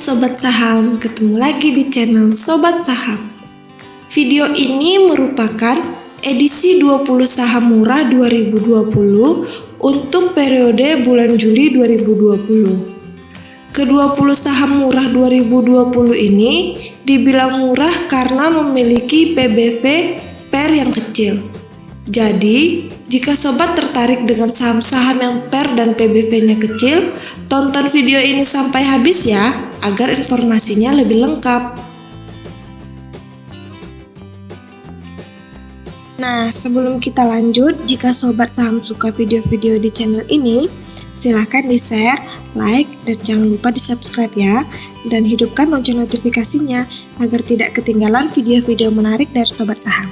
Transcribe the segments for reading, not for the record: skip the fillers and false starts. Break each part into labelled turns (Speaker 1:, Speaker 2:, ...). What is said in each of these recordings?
Speaker 1: Sobat Saham, ketemu lagi di channel Sobat Saham. Video ini merupakan edisi 20 saham murah 2020 untuk periode bulan Juli 2020. Ke-20 saham murah 2020 ini dibilang murah karena memiliki PBV pair yang kecil. Jadi, jika sobat tertarik dengan saham-saham yang pair dan PBV-nya kecil, tonton video ini sampai habis ya, agar informasinya lebih lengkap. Nah, sebelum kita lanjut, jika sobat saham suka video-video di channel ini, silahkan di-share, like, dan jangan lupa di-subscribe ya, dan hidupkan lonceng notifikasinya agar tidak ketinggalan video-video menarik dari sobat saham.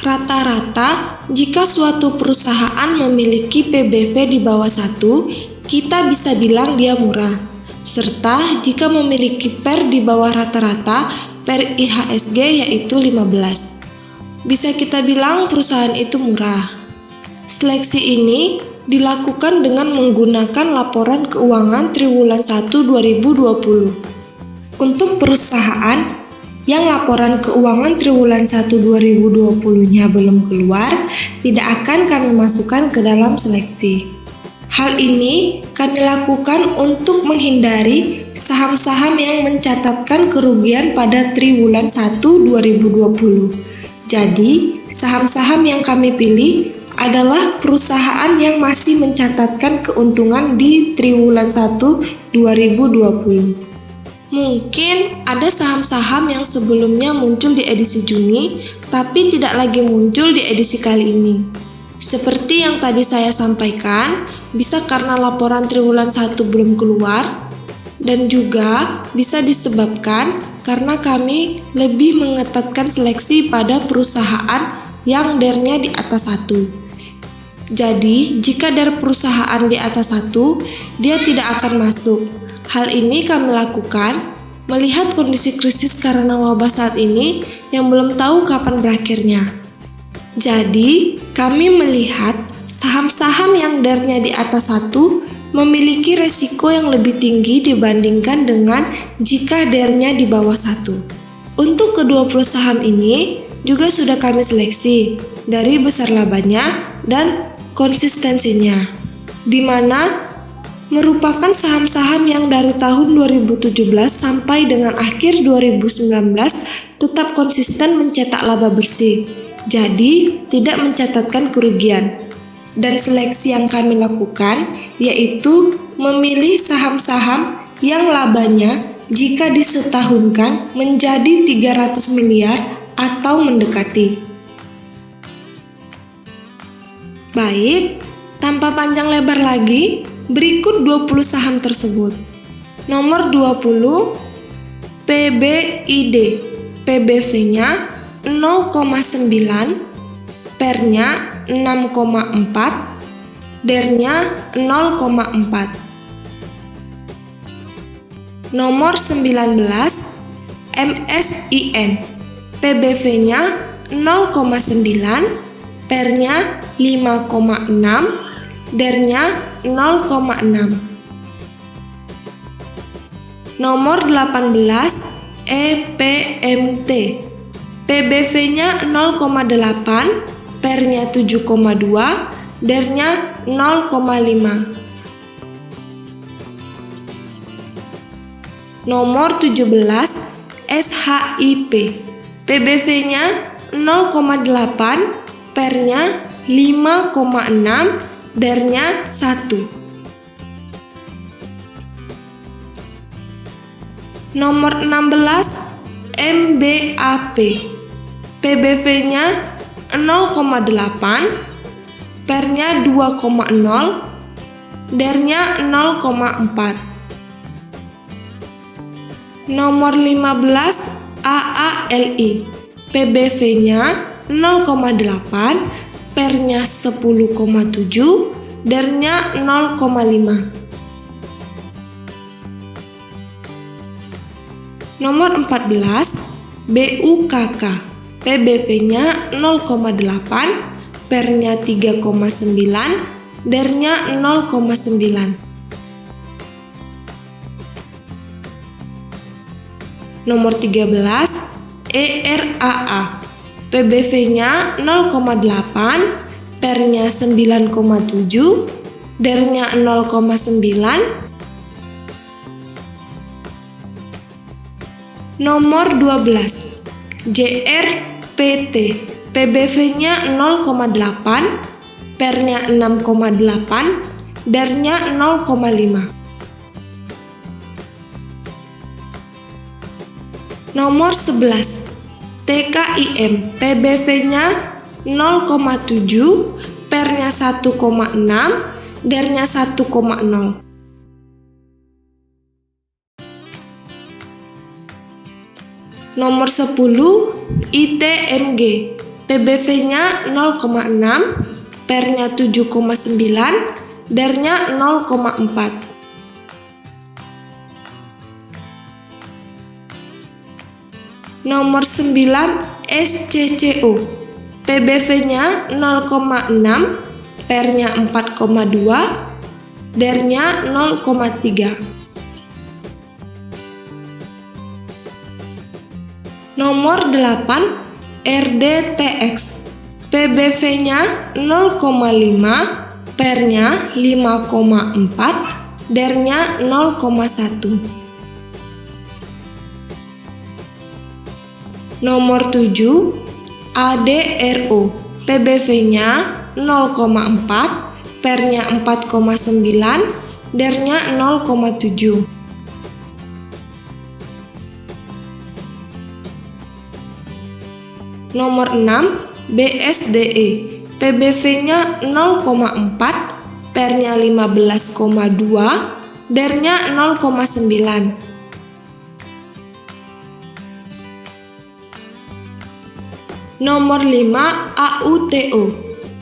Speaker 1: Rata-rata, jika suatu perusahaan memiliki PBV di bawah 1, kita bisa bilang dia murah. Serta jika memiliki PER di bawah rata-rata PER IHSG yaitu 15. Bisa kita bilang perusahaan itu murah. Seleksi ini dilakukan dengan menggunakan laporan keuangan triwulan 1 2020. Untuk perusahaan yang laporan keuangan triwulan 1 2020-nya belum keluar, tidak akan kami masukkan ke dalam seleksi. Hal ini kami lakukan untuk menghindari saham-saham yang mencatatkan kerugian pada triwulan 1 2020. Jadi, saham-saham yang kami pilih adalah perusahaan yang masih mencatatkan keuntungan di triwulan 1 2020. Mungkin ada saham-saham yang sebelumnya muncul di edisi Juni, tapi tidak lagi muncul di edisi kali ini. Seperti yang tadi saya sampaikan, bisa karena laporan triwulan 1 belum keluar, dan juga bisa disebabkan karena kami lebih mengetatkan seleksi pada perusahaan yang DER-nya di atas 1. Jadi, jika DER perusahaan di atas 1, dia tidak akan masuk. Hal ini kami lakukan melihat kondisi krisis karena wabah saat ini yang belum tahu kapan berakhirnya. Jadi, kami melihat saham-saham yang DER-nya di atas 1 memiliki resiko yang lebih tinggi dibandingkan dengan jika DER-nya di bawah 1. Untuk ke-20 saham ini juga sudah kami seleksi dari besar labanya dan konsistensinya, di mana merupakan saham-saham yang dari tahun 2017 sampai dengan akhir 2019 tetap konsisten mencetak laba bersih, jadi tidak mencatatkan kerugian. Dan seleksi yang kami lakukan yaitu memilih saham-saham yang labanya jika disetahunkan menjadi 300 miliar atau mendekati. Baik, tanpa panjang lebar lagi, berikut 20 saham tersebut. Nomor 20, PBID. PBV-nya 0,9, PER-nya 6,4, DER-nya 0,4. Nomor 19, MSIN. PBV-nya 0,9, PER-nya 5,6, DER-nya 0,6. Nomor 18, EPMT. PBV-nya 0,8, PER-nya 7,2, DER-nya 0,5. Nomor 17, SHIP. PBV-nya 0,8, PER-nya 5,6, DER-nya 1. Nomor 16, MBAP. PBV-nya 0,8, PER-nya 2,0, DER-nya 0,4. Nomor 15, AALI. PBV-nya 0,8, PER-nya 10,7, DER-nya 0,5. Nomor 14, BUKK. PBV-nya 0,8, PER-nya 3,9, DER-nya 0,9. Nomor 13, ERAA. PBV-nya 0,8, PER-nya 9,7, DER-nya 0,9. Nomor 12, JRPT. PBV-nya 0,8, PER-nya 6,8, DER-nya 0,5. Nomor 11, TKIM. PBV-nya 0,7, PER-nya 1,6, DER-nya 1,0. Nomor 10, ITMG. PBV-nya 0,6, PER-nya 7,9, DER-nya 0,4. Nomor 9, SCCO. PBV-nya 0,6, PER-nya 4,2, DER-nya 0,3. Nomor 8, RDTX. PBV-nya 0,5, PER-nya 5,4, DER-nya 0,1. Nomor 7, ADRO. PBV-nya 0,4, PER-nya 4,9, DER-nya 0,7. Nomor 6, BSDE. PBV-nya 0,4, PER-nya 15,2, DER-nya 0,9. Nomor 5, AUTO.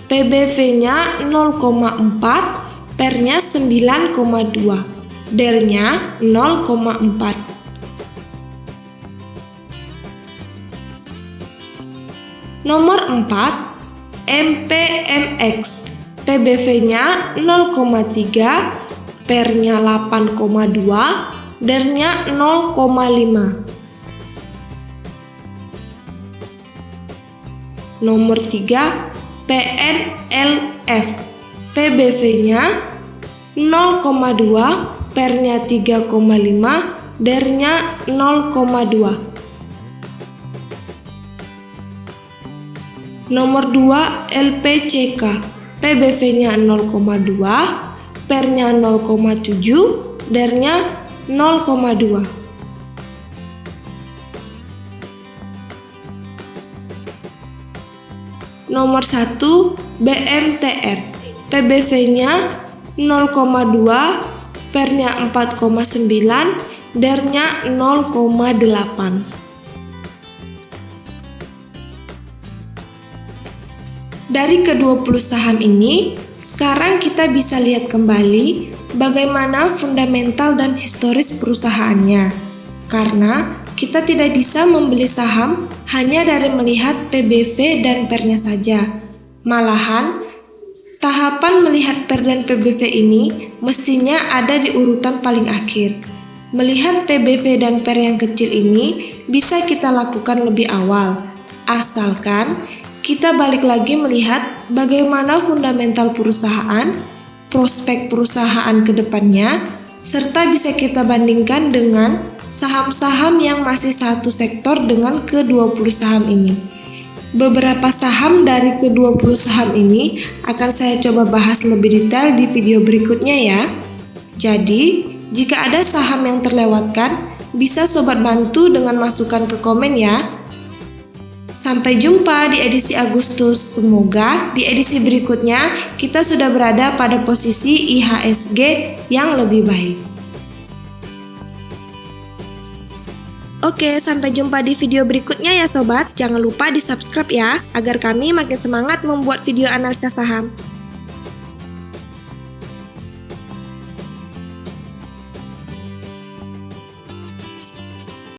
Speaker 1: PBV-nya 0,4, PER-nya 9,2, DER-nya 0,4. Nomor 4, MPMX. PBV-nya 0,3, PER-nya 8,2, DER-nya 0,5. Nomor 3, PNLF. PBV-nya 0,2, PER-nya 3,5, DER-nya 0,2. Nomor 2, LPCK. PBV-nya 0,2, PER-nya 0,7, DER-nya 0,2. Nomor 1, BMTR. PBV-nya 0,2, PER-nya 4,9, DER-nya 0,8. Dari ke-20 saham ini, sekarang kita bisa lihat kembali bagaimana fundamental dan historis perusahaannya. Karena kita tidak bisa membeli saham hanya dari melihat PBV dan PER-nya saja. Malahan, tahapan melihat PER dan PBV ini mestinya ada di urutan paling akhir. Melihat PBV dan PER yang kecil ini bisa kita lakukan lebih awal, asalkan kita balik lagi melihat bagaimana fundamental perusahaan, prospek perusahaan ke depannya, serta bisa kita bandingkan dengan saham-saham yang masih satu sektor dengan ke-20 saham ini. Beberapa saham dari ke-20 saham ini akan saya coba bahas lebih detail di video berikutnya ya. Jadi, jika ada saham yang terlewatkan, bisa sobat bantu dengan masukan ke komen ya. Sampai jumpa di edisi Agustus. Semoga di edisi berikutnya kita sudah berada pada posisi IHSG yang lebih baik. Oke, sampai jumpa di video berikutnya ya sobat. Jangan lupa di subscribe ya, agar kami makin semangat membuat video analisa saham.